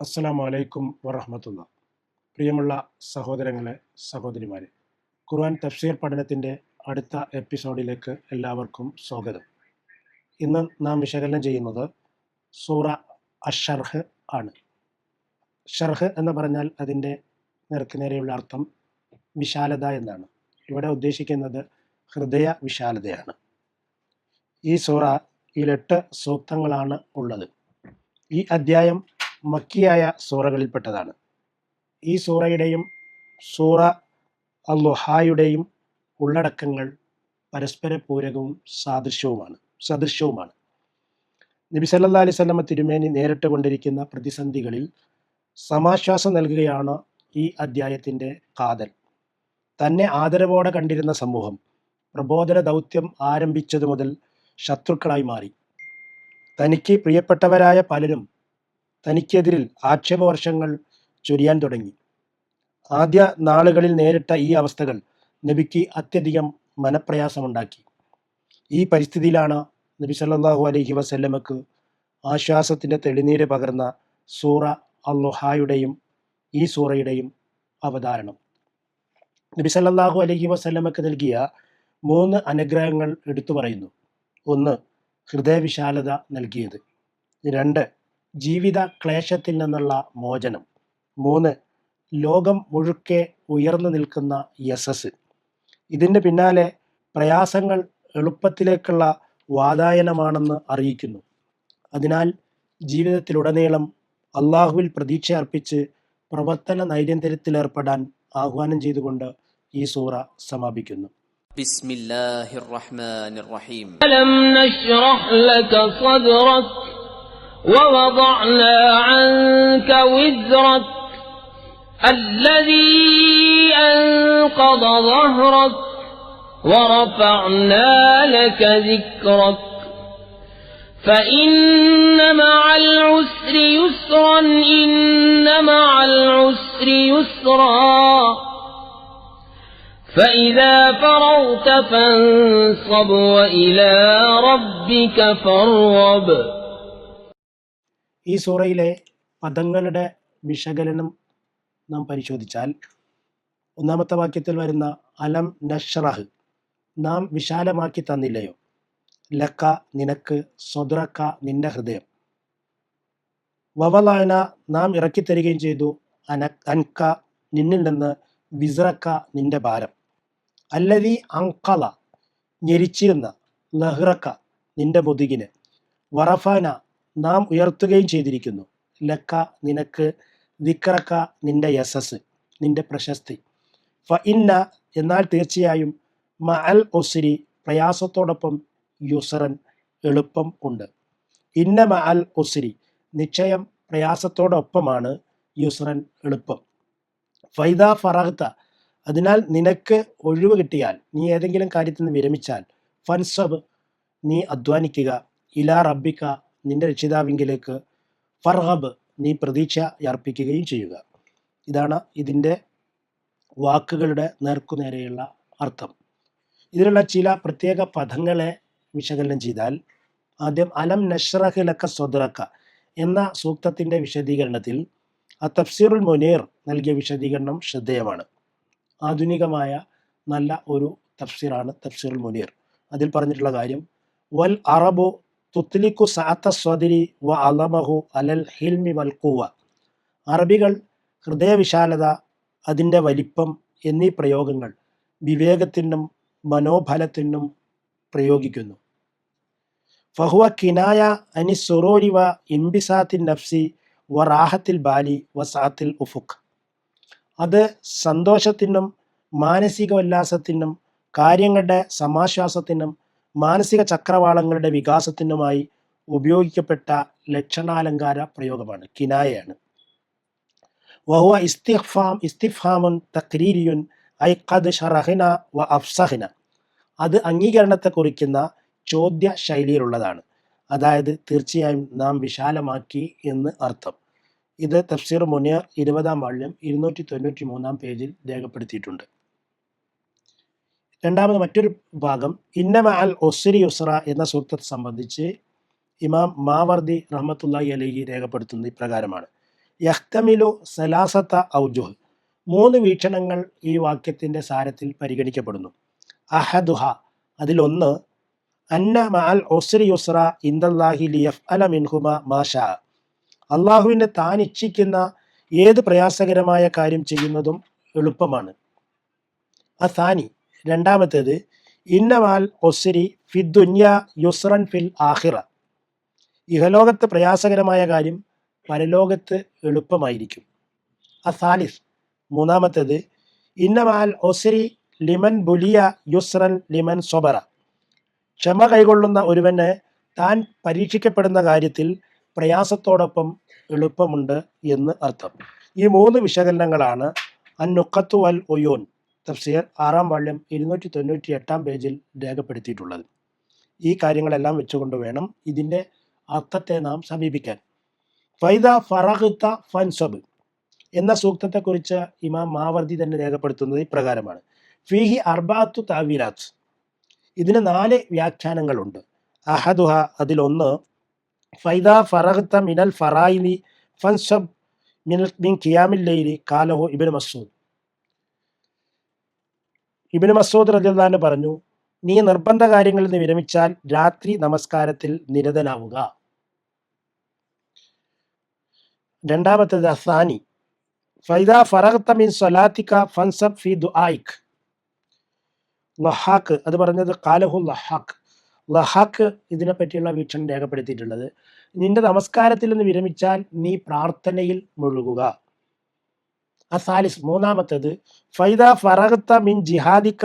അസ്സലാമു അലൈക്കും വറഹ്മത്തുള്ളാ. പ്രിയമുള്ള സഹോദരങ്ങളെ, സഹോദരിമാരെ, ഖുർആൻ തഫ്സീർ പഠനത്തിൻ്റെ അടുത്ത എപ്പിസോഡിലേക്ക് എല്ലാവർക്കും സ്വാഗതം. ഇന്ന് നാം വിശകലനം ചെയ്യുന്നത് സൂറ അഷർഹ് ആണ്. ഷർഹ് എന്ന് പറഞ്ഞാൽ അതിൻ്റെ നേർക്കുനേരെയുള്ള അർത്ഥം വിശാലത എന്നാണ്. ഇവിടെ ഉദ്ദേശിക്കുന്നത് ഹൃദയ വിശാലതയാണ്. ഈ സൂറയിൽ 8 സൂക്തങ്ങളാണ് ഉള്ളത്. ഈ അദ്ധ്യായം മക്കിയായ സൂറകളിൽപ്പെട്ടതാണ്. ഈ സൂറയുടെയും സൂറ അൽ-ളുഹായുടെയും ഉള്ളടക്കങ്ങൾ പരസ്പര പൂരകവും സദൃശവുമാണ്. നബി സല്ലല്ലാഹു അലൈഹി വസല്ലമ തിരുമേനി നേരിട്ട് കൊണ്ടിരിക്കുന്ന പ്രതിസന്ധികളിൽ സമാശ്വാസം നൽകുകയാണ് ഈ അദ്ധ്യായത്തിൻ്റെ കാതൽ. തന്നെ ആദരവോടെ കണ്ടിരുന്ന സമൂഹം പ്രബോധന ദൗത്യം ആരംഭിച്ചതു മുതൽ ശത്രുക്കളായി മാറി. തനിക്ക് പ്രിയപ്പെട്ടവരായ പലരും തനിക്കെതിരിൽ ആക്ഷേപവർഷങ്ങൾ ചൊരിയാൻ തുടങ്ങി. ആദ്യ നാളുകളിൽ നേരിട്ട ഈ അവസ്ഥകൾ നബിക്ക് അത്യധികം മനപ്രയാസമുണ്ടാക്കി. ഈ പരിസ്ഥിതിയിലാണ് നബി സല്ലല്ലാഹു അലൈഹി വസല്ലമക്ക് ആശ്വാസത്തിൻ്റെ തെളിനീര് പകർന്ന സൂറ അൽ-ളുഹായുടെയും ഈ സൂറയുടെയും അവതാരണം. നബി സല്ലല്ലാഹു അലൈഹി വസല്ലമക്ക് നൽകിയ 3 അനുഗ്രഹങ്ങൾ എടുത്തു പറയുന്നു. 1. ഹൃദയവിശാലത നൽകിയത്. 2. ജീവിത ക്ലേശത്തിൽ നിന്നുള്ള മോചനം. 3. ലോകം മുഴുക്കെ ഉയർന്നു നിൽക്കുന്ന യശസ്. ഇതിന് പിന്നാലെ പ്രയാസങ്ങൾ എളുപ്പത്തിലേക്കുള്ള വാതായനമാണെന്ന് അറിയിക്കുന്നു. അതിനാൽ ജീവിതത്തിലുടനീളം അള്ളാഹുവിൽ പ്രതീക്ഷ അർപ്പിച്ച് പ്രവർത്തന നൈരന്തര്യത്തിലേർപ്പെടാൻ ആഹ്വാനം ചെയ്തുകൊണ്ട് ഈ സൂറ സമാപിക്കുന്നു. ബിസ്മില്ലാഹിർ റഹ്മാനിർ റഹീം. അലം നശ്റഹ് ലക സദ്റക വവദഅനാ അൻക വിസ്റക الذي أنقض ظهرك ورفعنا لك ذكرك فإن مع العسر يسرا إن مع العسر يسرا فإذا فرغت فانصب وإلى ربك فارغب. ഈ സൂറയിലെ പദങ്ങളുടെ വിശകലനം നാം പരിശോധിച്ചാൽ, ഒന്നാമത്തെ വാക്യത്തിൽ വരുന്ന അലം നഷ്റഹ്, നാം വിശാലമാക്കി തന്നില്ലയോ, ലക്ക നിനക്ക്, സ്വദ്റക്ക നിന്റെ ഹൃദയം, വവളഅന നാം ഇറക്കിത്തരികയും ചെയ്തു, അൻക നിന്നിൽ നിന്ന്, വിസ്റക്ക നിന്റെ ഭാരം, അല്ലദീ അൻഖള ഞെരിച്ചിരുന്ന, ലഹ്റക്ക നിന്റെ മുതുകിന്, വറഫഅന നാം ഉയർത്തുകയും ചെയ്തിരിക്കുന്നു, ലക്ക നിനക്ക്, ദിക്റക്ക നിന്റെ യശസ്, നിന്റെ പ്രശസ്തി, ഫഇന്ന എന്നാൽ തീർച്ചയായും, മഅൽ ഉസ്രി പ്രയാസത്തോടൊപ്പം, യുസ്റൻ എളുപ്പം ഉണ്ട്. ഇന്ന മഅൽ ഉസ്രി നിശ്ചയം പ്രയാസത്തോടൊപ്പമാണ്, യുസ്റൻ എളുപ്പം. ഫൈദാ ഫറഗ്ത അതിനാൽ നിനക്ക് ഒഴിവ് കിട്ടിയാൽ, നീ ഏതെങ്കിലും കാര്യത്തിൽ നിന്ന് വിരമിച്ചാൽ, ഫൻസബ് നീ അധ്വാനിക്കുക, ഇലാ റബ്ബിക നിന്റെ രക്ഷിതാവിങ്കിലേക്ക്, ഫർഹബ് നീ പ്രതീക്ഷ അർപ്പിക്കുകയും ചെയ്യുക. ഇതാണ് ഇതിൻ്റെ വാക്കുകളുടെ നേർക്കുനേരെയുള്ള അർത്ഥം. ഇതിലുള്ള ചില പ്രത്യേക പദങ്ങളെ വിശകലനം ചെയ്താൽ, ആദ്യം അലം നഷ്റഹ് ലക സ്വദ്റക എന്ന സൂക്തത്തിൻ്റെ വിശദീകരണത്തിൽ തഫ്സീറുൽ മുനീർ നൽകിയ വിശദീകരണം ശ്രദ്ധേയമാണ്. ആധുനികമായ നല്ല ഒരു തഫ്സീറാണ് തഫ്സീറുൽ മുനീർ. അതിൽ പറഞ്ഞിട്ടുള്ള കാര്യം, വൽ അറബു തുത്ലിഖു സഅത്ത സ്വദ്രി വ അലമഹു അലൽ ഹിൽമി വൽ ഖുവ. അറബികൾ ഹൃദയവിശാലത, അതിൻ്റെ വലിപ്പം എന്നീ പ്രയോഗങ്ങൾ വിവേകത്തിനും മനോബലത്തിനും പ്രയോഗിക്കുന്നു. ഫഹുവ കിനായ അനി സുറൂരി വ ഇംബിസാത്തിൻ നഫ്സി വ റാഹത്തിൽ ബാലി വ സഅത്തിൽ ഉഫുഖ്. അത് സന്തോഷത്തിനും മാനസികോല്ലാസത്തിനും കാര്യങ്ങളുടെ സമാശ്വാസത്തിനും മാനസിക ചക്രവാളങ്ങളുടെ വികാസത്തിനുമായി ഉപയോഗിക്കപ്പെട്ട ലക്ഷണാലങ്കാര പ്രയോഗമാണ്, കിനായയാണ്. വഹുവ ഇസ്തിഫ്ഹാമുൻ തഖ്രീരിയുൻ ഐ ഖദ് ശറഹ്ന വ അഫ്സഹ്ന. അത് അംഗീകരണത്തെ കുറിക്കുന്ന ചോദ്യ ശൈലിയിലുള്ളതാണ്, അതായത് തീർച്ചയായും നാം വിശാലമാക്കി എന്ന് അർത്ഥം. ഇത് തഫ്സീർ മുനീർ 20-ാം വാള്യം 293-ാം പേജിൽ രേഖപ്പെടുത്തിയിട്ടുണ്ട്. രണ്ടാമത് മറ്റൊരു ഭാഗം ഇന്ന മഅൽ ഉസ്രി യുസ്റ എന്ന സൂക്തത്തെ സംബന്ധിച്ച് ഇമാം മാവർദി റഹ്മത്തുള്ളാഹി അലൈഹി രേഖപ്പെടുത്തുന്നത് ഇപ്രകാരമാണ്: യഹ്തമിലു സലാസത്ത ഔജുഹ്. 3 വീക്ഷണങ്ങൾ ഈ വാക്യത്തിൻ്റെ സാരത്തിൽ പരിഗണിക്കപ്പെടുന്നു. അഹദുഹ, അതിലൊന്ന്, അന്ന മഅൽ ഉസ്രി യുസ്ര ഇൻദല്ലാഹി ലിയഫ്അല മിൻഹുമ മാ ശാ. അള്ളാഹുവിന് താൻ ഇച്ഛിക്കുന്ന ഏത് പ്രയാസകരമായ കാര്യം ചെയ്യുന്നതും എളുപ്പമാണ്. അസാനി, രണ്ടാമത്തേത്, ഇന്ന മഅൽ ഉസ്രി ഫിദ് ദുനിയ യുസ്റൻ ഫിൽ ആഖിറ. ഇഹലോകത്ത് പ്രയാസകരമായ കാര്യം പരലോകത്ത് എളുപ്പമായിരിക്കും. അസാലിസ്, മൂന്നാമത്തേത്, ഇന്ന മഅൽ ഉസ്രി ലിമൻ ബുലിയ യുസ്റൻ ലിമൻ സ്വബറ. ക്ഷമ കൈകൊള്ളുന്ന ഒരുവന് താൻ പരീക്ഷിക്കപ്പെടുന്ന കാര്യത്തിൽ പ്രയാസത്തോടൊപ്പം എളുപ്പമുണ്ട് എന്ന് അർത്ഥം. ഈ 3 വിശകലനങ്ങളാണ് അന്നുഖത്തു വൽ ഉയൂൻ തഫ്സീർ 6-ാം വാള്യം 298-ാം പേജിൽ രേഖപ്പെടുത്തിയിട്ടുള്ളത്. ഈ കാര്യങ്ങളെല്ലാം വെച്ചുകൊണ്ട് വേണം ഇതിൻ്റെ അർത്ഥത്തെ നാം സമീപിക്കാൻ. ഫൈദ ഫറഗ്ത ഫൻസബ് എന്ന സൂക്തത്തെക്കുറിച്ച് ഇമാം മാവർദി തന്നെ രേഖപ്പെടുത്തുന്നത് ഇപ്രകാരമാണ്. ഫീഹി അർബഅത്തു താവീലാത്ത്. ഇതിന് 4 വ്യാഖ്യാനങ്ങളുണ്ട്. അഹദുഹ, അതിലൊന്ന്, ഫൈദ ഫറഗ്ത മിനൽ ഫറായിലി ഫൻസബ് മിൻ ഖിയാമിൽ ലൈലി ഖാലഹു ഇബ്നു മസ്ഊദ്. ഇബ്നു മസ്ഊദ് റളിയല്ലാഹു അൻഹു പറഞ്ഞു, നീ നിർബന്ധ കാര്യങ്ങളിൽ നിന്ന് വിരമിച്ചാൽ രാത്രി നമസ്കാരത്തിൽ നിരതനാവുക. രണ്ടാമത്തേത് അസാനി, ഫൈദ ഫറഗ്ത മിൻ സ്വലാത്തിക ഫൻസബ് ഫി ദുആഇക്. ലഹാക്ക്, അത് പറഞ്ഞത് ഖാലഹു ലഹാക്ക്. ലഹാക്ക് ഇതിനെ പറ്റിയുള്ള വീക്ഷണം രേഖപ്പെടുത്തിയിട്ടുള്ളത്, നിന്റെ നമസ്കാരത്തിൽ നിന്ന് വിരമിച്ചാൽ നീ പ്രാർത്ഥനയിൽ മുഴുകുക. അസാലിസ്, മൂന്നാമത്തേത്, ഫൈദ ഫറഗ്ത മിൻ ജിഹാദിക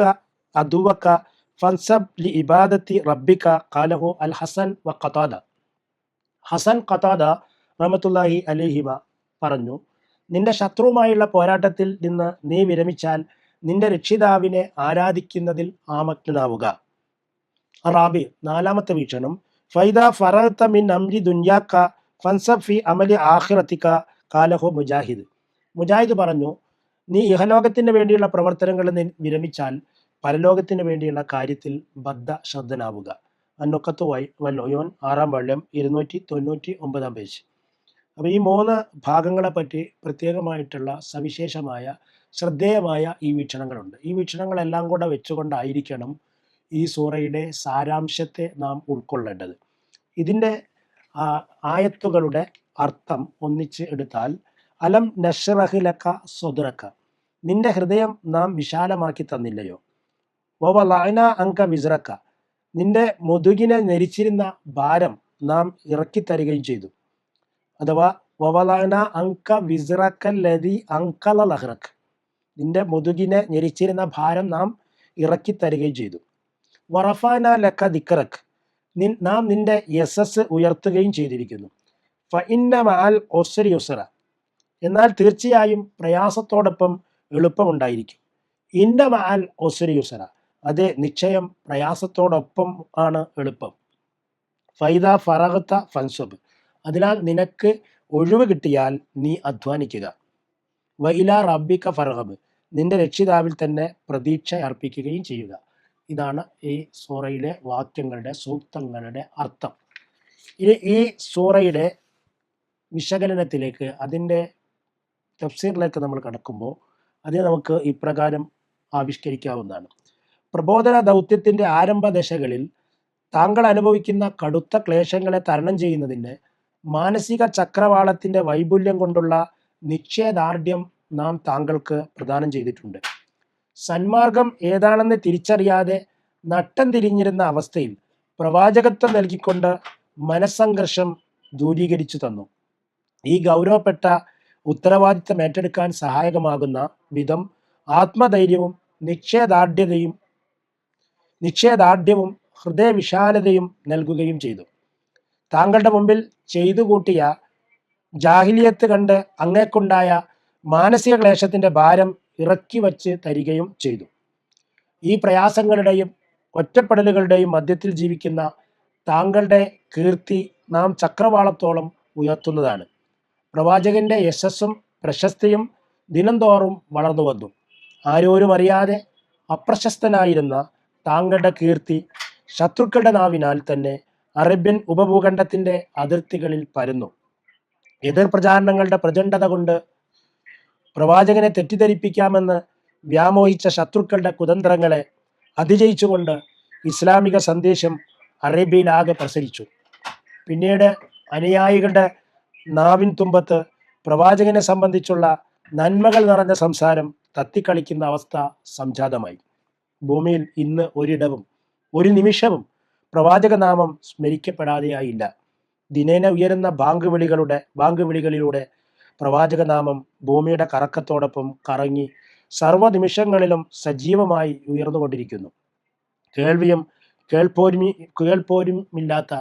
അദുവക ഫൻസബ് ലി ഇബാദത്തി റബ്ബിക ഖാലഹു അൽ ഹസൻ വ ഖതാദ. ഹസൻ ഖതാദ റഹ്മത്തുള്ളാഹി അലൈഹിമ പറഞ്ഞു, നിന്റെ ശത്രുവുമായുള്ള പോരാട്ടത്തിൽ നിന്ന് നീ വിരമിച്ചാൽ നിന്റെ രക്ഷിതാവിനെ ആരാധിക്കുന്നതിൽ ആമഗ്നനാവുക. റാബി, നാലാമത്തെ വീക്ഷണം, ഫൈദ ഫറഗ്ത മിൻ അംരി ദുനിയാക ഫൻസബ് ഫി അമലി ആഖിറതിക ഖാലഹു മുജാഹിദ്. മുജാഹിദ് പറഞ്ഞു, നീ ഇഹലോകത്തിന് വേണ്ടിയുള്ള പ്രവർത്തനങ്ങളിൽ നിന്ന് വിരമിച്ചാൽ പരലോകത്തിന് വേണ്ടിയുള്ള കാര്യത്തിൽ ബദ്ധശ്രദ്ധനാവുക. അന്നുഖത്തു വൽ ഉയൂൻ 6-ാം വാള്യം 299-ാം പേജ്. അപ്പോൾ ഈ 3 ഭാഗങ്ങളെ പറ്റി പ്രത്യേകമായിട്ടുള്ള സവിശേഷമായ ശ്രദ്ധേയമായ ഈ വീക്ഷണങ്ങളുണ്ട്. ഈ വീക്ഷണങ്ങളെല്ലാം കൂടെ വെച്ചുകൊണ്ടായിരിക്കണം ഈ സൂറയുടെ സാരാംശത്തെ നാം ഉൾക്കൊള്ളേണ്ടത്. ഇതിൻ്റെ ആയത്തുകളുടെ അർത്ഥം ഒന്നിച്ച് എടുത്താൽ, അലം നശ്റഹ് ലക സദ്റക, നിന്റെ ഹൃദയം നാം വിശാലമാക്കി തന്നില്ലയോ. വവളഅന അൻക വിസ്റക, നിന്റെ മുതുകിനെ ഞെരിച്ചിരുന്ന ഭാരം നാം ഇറക്കിത്തരികയും ചെയ്തു. അഥവാ വവളഅന അൻക വിസ്റകല്ലദി അൻഖല ലഹ്റക, നിന്റെ മുതുകിനെ ഞെരിച്ചിരുന്ന ഭാരം നാം ഇറക്കിത്തരികയും ചെയ്തു. വറഫഅന ലക ദിക്റക, നാം നിന്റെ യശസ് ഉയർത്തുകയും ചെയ്തിരിക്കുന്നു. ഫഇന്ന മഅൽ ഉസ്രി യുസ്റ, എന്നാൽ തീർച്ചയായും പ്രയാസത്തോടൊപ്പം എളുപ്പമുണ്ടായിരിക്കും. ഇന്ന മഅൽ ഉസ്രി യുസ്റ, അതെ നിശ്ചയം പ്രയാസത്തോടൊപ്പം ആണ് എളുപ്പം. ഫൈദ ഫറഗ്ത ഫൻസബ്, അതിനാൽ നിനക്ക് ഒഴിവ് കിട്ടിയാൽ നീ അധ്വാനിക്കുക. വ ഇലാ റബ്ബിക ഫർഗബ്, നിന്റെ രക്ഷിതാവിൽ തന്നെ പ്രതീക്ഷ അർപ്പിക്കുകയും ചെയ്യുക. ഇതാണ് ഈ സൂറയിലെ വാക്യങ്ങളുടെ സൂക്തങ്ങളുടെ അർത്ഥം. ഇനി ഈ സൂറയുടെ വിശകലനത്തിലേക്ക്, അതിൻ്റെ തഫ്സീറിലേക്ക് നമ്മൾ കടക്കുമ്പോൾ അതിനെ നമുക്ക് ഇപ്രകാരം ആവിഷ്കരിക്കാവുന്നതാണ്. പ്രബോധന ദൗത്യത്തിൻ്റെ ആരംഭ ദശകളിൽ താങ്കൾ അനുഭവിക്കുന്ന കടുത്ത ക്ലേശങ്ങളെ തരണം ചെയ്യുന്നതിന് മാനസിക ചക്രവാളത്തിൻ്റെ വൈപുല്യം കൊണ്ടുള്ള നിശ്ചയദാർഢ്യം നാം താങ്കൾക്ക് പ്രദാനം ചെയ്തിട്ടുണ്ട്. സന്മാർഗം ഏതാണെന്ന് തിരിച്ചറിയാതെ നട്ടം തിരിഞ്ഞിരുന്ന അവസ്ഥയിൽ പ്രവാചകത്വം നൽകിക്കൊണ്ട് മനസ്സംഘർഷം ദൂരീകരിച്ചു തന്നു. ഈ ഗൗരവപ്പെട്ട ഉത്തരവാദിത്തം ഏറ്റെടുക്കാൻ സഹായകമാകുന്ന വിധം ആത്മധൈര്യവും നിശ്ചയദാർഢ്യവും ഹൃദയവിശാലതയും നൽകുകയും ചെയ്തു. താങ്കളുടെ മുമ്പിൽ ചെയ്തു കൂട്ടിയ ജാഹിലിയത്ത് കണ്ട് അങ്ങേക്കുണ്ടായ മാനസിക ക്ലേശത്തിൻ്റെ ഭാരം ഇറക്കി വച്ച് തരികയും ചെയ്തു. ഈ പ്രയാസങ്ങളുടെയും ഒറ്റപ്പെടലുകളുടെയും മധ്യത്തിൽ ജീവിക്കുന്ന താങ്കളുടെ കീർത്തി നാം ചക്രവാളത്തോളം ഉയർത്തുന്നതാണ്. പ്രവാചകന്റെ യശസ്സും പ്രശസ്തിയും ദിനംതോറും വളർന്നു വന്നു. ആരോരും അറിയാതെ അപ്രശസ്തനായിരുന്ന താങ്കളുടെ കീർത്തി ശത്രുക്കളുടെ നാവിനാൽ തന്നെ അറേബ്യൻ ഉപഭൂഖണ്ഡത്തിൻ്റെ അതിർത്തികളിൽ പരന്നു. എതിർ പ്രചാരണങ്ങളുടെ പ്രചണ്ഡത കൊണ്ട് പ്രവാചകനെ തെറ്റിദ്ധരിപ്പിക്കാമെന്ന് വ്യാമോഹിച്ച ശത്രുക്കളുടെ കുതന്ത്രങ്ങളെ അതിജയിച്ചുകൊണ്ട് ഇസ്ലാമിക സന്ദേശം അറേബ്യയിലാകെ പ്രസരിച്ചു. പിന്നീട് അനുയായികളുടെ നാവിൻ തുമ്പത്ത് പ്രവാചകനെ സംബന്ധിച്ചുള്ള നന്മകൾ നിറഞ്ഞ സംസാരം തത്തിക്കളിക്കുന്ന അവസ്ഥ സംജാതമായി. ഭൂമിയിൽ ഇന്ന് ഒരിടവും ഒരു നിമിഷവും പ്രവാചക നാമം സ്മരിക്കപ്പെടാതെയായില്ല. ദിനേന ഉയരുന്ന ബാങ്ക് വിളികളിലൂടെ പ്രവാചക നാമം ഭൂമിയുടെ കറക്കത്തോടൊപ്പം കറങ്ങി സർവ്വ നിമിഷങ്ങളിലും സജീവമായി ഉയർന്നുകൊണ്ടിരിക്കുന്നു. കേൾവിയും കേൾപ്പോരുമില്ലാത്ത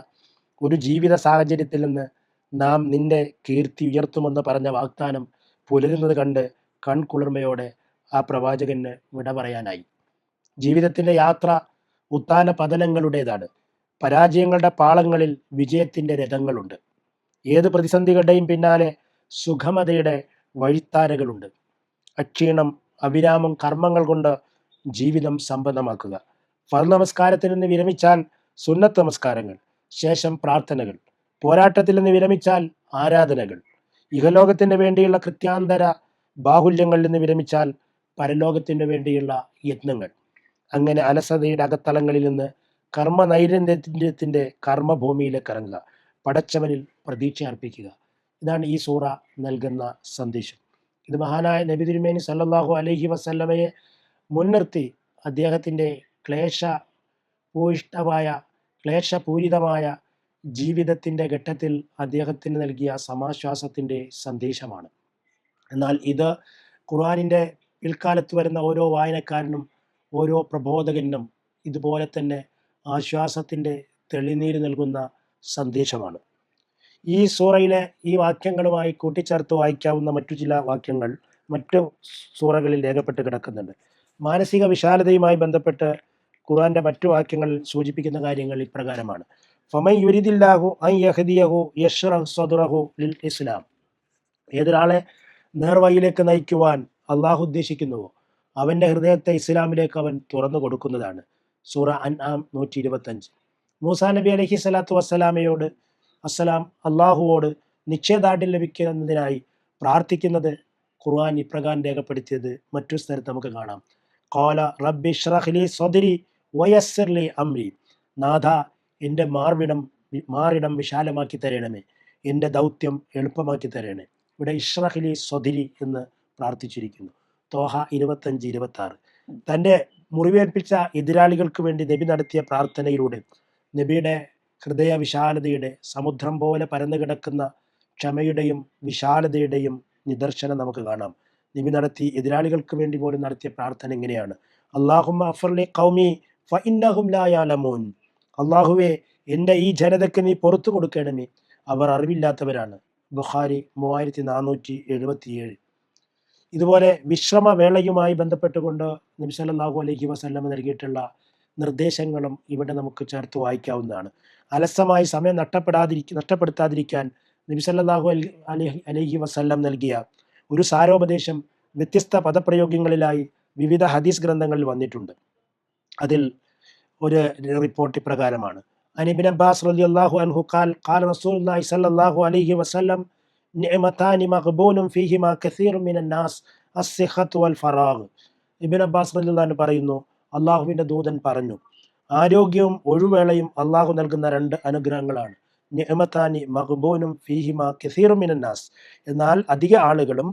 ഒരു ജീവിത സാഹചര്യത്തിൽ നിന്ന് നാം നിന്റെ കീർത്തി ഉയർത്തുമെന്ന് പറഞ്ഞ വാഗ്ദാനം പുലരുന്നത് കണ്ട് കൺകുളിർമയോടെ ആ പ്രവാചകന് വിട പറയാനായി. ജീവിതത്തിന്റെ യാത്ര ഉത്താന പതനങ്ങളുടേതാണ്. പരാജയങ്ങളുടെ പാളങ്ങളിൽ വിജയത്തിന്റെ രഥങ്ങളുണ്ട്. ഏത് പ്രതിസന്ധികളുടെയും പിന്നാലെ സുഖമതയുടെ വഴിത്താരകളുണ്ട്. അക്ഷീണം അവിരാമം കർമ്മങ്ങൾ കൊണ്ട് ജീവിതം സമ്പന്നമാക്കുക. ഫർദ് നമസ്കാരത്തിൽ നിന്ന് വിരമിച്ചാൽ സുന്നത്ത് നമസ്കാരങ്ങൾ, ശേഷം പ്രാർത്ഥനകൾ. പോരാട്ടത്തിൽ നിന്ന് വിരമിച്ചാൽ ആരാധനകൾ. ഇഹലോകത്തിന് വേണ്ടിയുള്ള കൃത്യാന്തര ബാഹുല്യങ്ങളിൽ നിന്ന് വിരമിച്ചാൽ പരലോകത്തിന് വേണ്ടിയുള്ള യത്നങ്ങൾ. അങ്ങനെ അലസതയുടെ അകത്തളങ്ങളിൽ നിന്ന് കർമ്മ നൈരന്തര്യത്തിന്റെ കർമ്മഭൂമിയിലേക്ക് ഇറങ്ങുക. പടച്ചവനിൽ പ്രതീക്ഷ അർപ്പിക്കുക. ഇതാണ് ഈ സൂറ നൽകുന്ന സന്ദേശം. ഇത് മഹാനായ നബി തിരുമേനി സല്ലല്ലാഹു അലൈഹി വസല്ലമയെ മുൻനിർത്തി അദ്ദേഹത്തിൻ്റെ ക്ലേശപൂരിതമായ ജീവിതത്തിൻ്റെ ഘട്ടത്തിൽ അദ്ദേഹത്തിന് നൽകിയ സമാശ്വാസത്തിൻ്റെ സന്ദേശമാണ്. എന്നാൽ ഇത് ഖുർആനിൻ്റെ പിൽക്കാലത്ത് വരുന്ന ഓരോ വായനക്കാരനും ഓരോ പ്രബോധകനും ഇതുപോലെ തന്നെ ആശ്വാസത്തിൻ്റെ തെളിനീര് നൽകുന്ന സന്ദേശമാണ്. ഈ സൂറയിലെ ഈ വാക്യങ്ങളുമായി കൂട്ടിച്ചേർത്ത് വായിക്കാവുന്ന മറ്റു ചില വാക്യങ്ങൾ മറ്റു സൂറകളിൽ രേഖപ്പെട്ട് കിടക്കുന്നുണ്ട്. മാനസിക വിശാലതയുമായി ബന്ധപ്പെട്ട് ഖുർആന്റെ മറ്റു വാക്യങ്ങളിൽ സൂചിപ്പിക്കുന്ന കാര്യങ്ങൾ ഇപ്രകാരമാണ്. ഫമൻ യുരിദില്ലാഹു അൻ യഹ്ദിയഹു യശ്റഹ് സദ്റഹു ലിൽ ഇസ്ലാം. ഏതൊരാളെ നേർവഴിയിലേക്ക് നയിക്കുവാൻ അള്ളാഹു ഉദ്ദേശിക്കുന്നുവോ അവൻ്റെ ഹൃദയത്തെ ഇസ്ലാമിലേക്ക് അവൻ തുറന്നു കൊടുക്കുന്നതാണ്. സൂറ അൻആം 125. മൂസാ നബി അലൈഹി സ്വലാത്തു വസ്സലാമയോട് അള്ളാഹുവോട് നിശ്ചയദാർഢ്യം ലഭിക്കുന്നതിനായി പ്രാർത്ഥിക്കുന്നത് ഖുർആൻ ഇപ്രകാരം രേഖപ്പെടുത്തിയത് മറ്റു സ്ഥലത്ത് നമുക്ക് കാണാം. ഖാല റബ്ബി ഇശ്റഹ് ലി സ്വദ്രി വയസ്സിർ ലി അംരി. നാഥ, എൻ്റെ മാറിടം വിശാലമാക്കി തരണമേ, എൻ്റെ ദൗത്യം എളുപ്പമാക്കി തരണേ. ഇവിടെ ഇശ്റഹ് ലി സ്വദ്രി എന്ന് പ്രാർത്ഥിച്ചിരിക്കുന്നു. തോഹ 25-26. തൻ്റെ മുറിവേൽപ്പിച്ച എതിരാളികൾക്ക് വേണ്ടി നബി നടത്തിയ പ്രാർത്ഥനയിലൂടെ നബിയുടെ ഹൃദയ വിശാലതയുടെ സമുദ്രം പോലെ പരന്നു കിടക്കുന്ന ക്ഷമയുടെയും വിശാലതയുടെയും നിദർശനം നമുക്ക് കാണാം. നബി നടത്തി എതിരാളികൾക്ക് വേണ്ടി പോലും നടത്തിയ പ്രാർത്ഥന എങ്ങനെയാണ്? അല്ലാഹുമ്മ അഫ്ർലി ഖൗമി ഫഇന്നഹും ലാ യഅലമൂൻ. അള്ളാഹുവേ, എൻ്റെ ഈ ജനതയ്ക്ക് നീ പുറത്തു കൊടുക്കണമേ, അവർ അറിവില്ലാത്തവരാണ്. ബുഖാരി 3477. ഇതുപോലെ വിശ്രമവേളയുമായി ബന്ധപ്പെട്ടുകൊണ്ട് നബി സല്ലല്ലാഹു അലൈഹി വസല്ലം നൽകിയിട്ടുള്ള നിർദ്ദേശങ്ങളും ഇവിടെ നമുക്ക് ചേർത്ത് വായിക്കാവുന്നതാണ്. അലസമായി സമയം നഷ്ടപ്പെടുത്താതിരിക്കാൻ നബി സല്ലല്ലാഹു അലൈഹി വസല്ലം നൽകിയ ഒരു സാരോപദേശം വ്യത്യസ്ത പദപ്രയോഗങ്ങളിലായി വിവിധ ഹദീസ് ഗ്രന്ഥങ്ങളിൽ വന്നിട്ടുണ്ട്. അതിൽ ഒരു റിപ്പോർട്ട് ഇപ്രകാരമാണ്. ഇബ്നു അബ്ബാസ് റളിയല്ലാഹു അൻഹു ഖാല റസൂലുള്ളാഹി സ്വല്ലല്ലാഹു അലൈഹി വസല്ലം നിഅമതാനി മഗ്ബൂനും ഫീഹിമാ കസീറുൻ മിനൻ നാസ് അസ്സിഹ്ഹത്തു വൽ ഫറാഗ്. ഇബ്നു അബ്ബാസ് റളിയല്ലാഹു അൻഹു പറയുന്നു, അള്ളാഹുവിൻ്റെ ദൂതൻ പറഞ്ഞു, ആരോഗ്യവും ഒഴിവേളയും അള്ളാഹു നൽകുന്ന രണ്ട് അനുഗ്രഹങ്ങളാണ്. നിഅമതാനി മഗ്ബൂനും ഫീഹിമാ കസീറുൻ മിനൻ നാസ്. എന്നാൽ അധിക ആളുകളും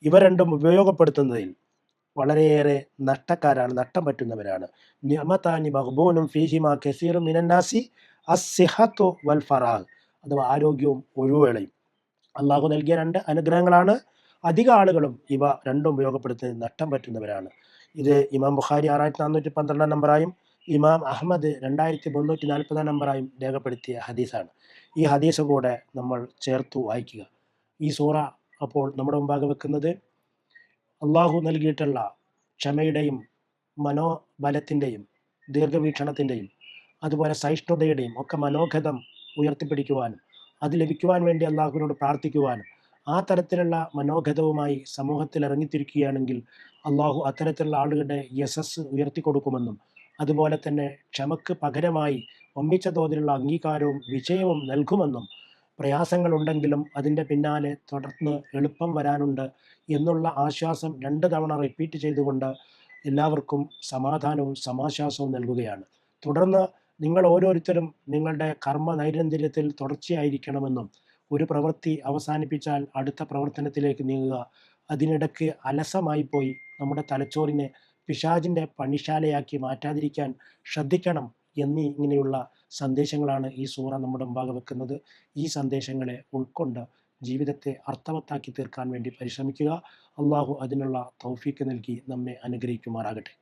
ഇവ രണ്ടും ഉപയോഗപ്പെടുത്തുന്നതിൽ വളരെയേറെ നഷ്ടക്കാരാണ്, നഷ്ടം പറ്റുന്നവരാണ്. നിഅമതാനി മഗ്ബൂനും ഫീഹിമാ കസീറുൻ മിനൻ നാസി അസ്സിഹ്ഹത്തു വൽ ഫറാഗ്, അഥവാ ആരോഗ്യവും ഒഴിവേളയും അള്ളാഹു നൽകിയ രണ്ട് അനുഗ്രഹങ്ങളാണ്. അധിക ആളുകളും ഇവ രണ്ടും ഉപയോഗപ്പെടുത്തുന്നതിൽ നഷ്ടം പറ്റുന്നവരാണ്. ഇത് ഇമാം ബുഖാരി 6412 നമ്പറായും ഇമാം അഹ്മദ് 2340 നമ്പറായും രേഖപ്പെടുത്തിയ ഹദീസാണ്. ഈ ഹദീസ് കൂടെ നമ്മൾ ചേർത്തു വായിക്കുക. ഈ സൂറ അപ്പോൾ നമ്മുടെ മുമ്പാകെ വെക്കുന്നത് അള്ളാഹു നൽകിയിട്ടുള്ള ക്ഷമയുടെയും മനോബലത്തിൻ്റെയും ദീർഘവീക്ഷണത്തിൻ്റെയും അതുപോലെ സഹിഷ്ണുതയുടെയും ഒക്കെ മനോഗതം ഉയർത്തിപ്പിടിക്കുവാനും അത് ലഭിക്കുവാൻ വേണ്ടി അള്ളാഹുവിനോട് പ്രാർത്ഥിക്കുവാനും ആ തരത്തിലുള്ള മനോഗതവുമായി സമൂഹത്തിൽ ഇറങ്ങിത്തിരിക്കുകയാണെങ്കിൽ അള്ളാഹു അത്തരത്തിലുള്ള ആളുകളുടെ യശസ് ഉയർത്തിക്കൊടുക്കുമെന്നും അതുപോലെ തന്നെ ക്ഷമക്ക് പകരമായി വമ്പിച്ച തോതിലുള്ള അംഗീകാരവും വിജയവും നൽകുമെന്നും പ്രയാസങ്ങളുണ്ടെങ്കിലും അതിൻ്റെ പിന്നാലെ തുടർന്ന് എളുപ്പം വരാനുണ്ട് എന്നുള്ള ആശ്വാസം 2 തവണ റിപ്പീറ്റ് ചെയ്തുകൊണ്ട് എല്ലാവർക്കും സമാധാനവും സമാശ്വാസവും നൽകുകയാണ്. തുടർന്ന് നിങ്ങൾ ഓരോരുത്തരും നിങ്ങളുടെ കർമ്മ നൈരന്തര്യത്തിൽ തുടർച്ചയായിരിക്കണമെന്നും ഒരു പ്രവൃത്തി അവസാനിപ്പിച്ചാൽ അടുത്ത പ്രവർത്തനത്തിലേക്ക് നീങ്ങുക, അതിനിടയ്ക്ക് അലസമായി പോയി നമ്മുടെ തലച്ചോറിനെ പിശാചിൻ്റെ പണിശാലയാക്കി മാറ്റാതിരിക്കാൻ ശ്രദ്ധിക്കണം ഇങ്ങനെയുള്ള സന്ദേശങ്ങളാണ് ഈ സൂറ നമ്മുടെ മുമ്പാകെ വെക്കുന്നത്. ഈ സന്ദേശങ്ങളെ ഉൾക്കൊണ്ട് ജീവിതത്തെ അർത്ഥവത്താക്കി തീർക്കാൻ വേണ്ടി പരിശ്രമിക്കുക. അള്ളാഹു അതിനുള്ള തൗഫീക്ക് നൽകി നമ്മെ അനുഗ്രഹിക്കുമാറാകട്ടെ.